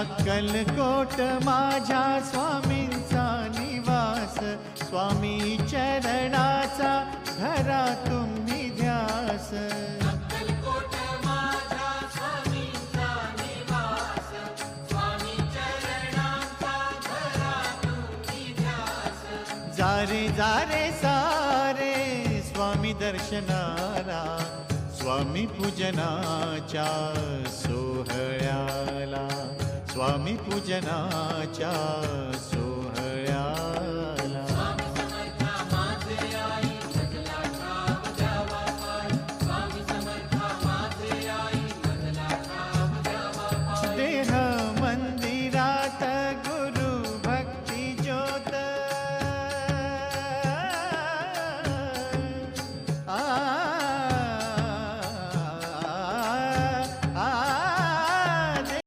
अक्कलकोट माझ्या स्वामींचा निवास, स्वामी चरणाचा धरा तुम्ही ध्यास. अक्कलकोट माझ्या स्वामींचा निवास, स्वामी चरणांचा धरा तुम्ही ध्यास. जारे जारे सारे स्वामी दर्शनाला, स्वामी पूजनाच्या सोहळ्याला, स्वामी पूजनाच्या सोहळ्याला.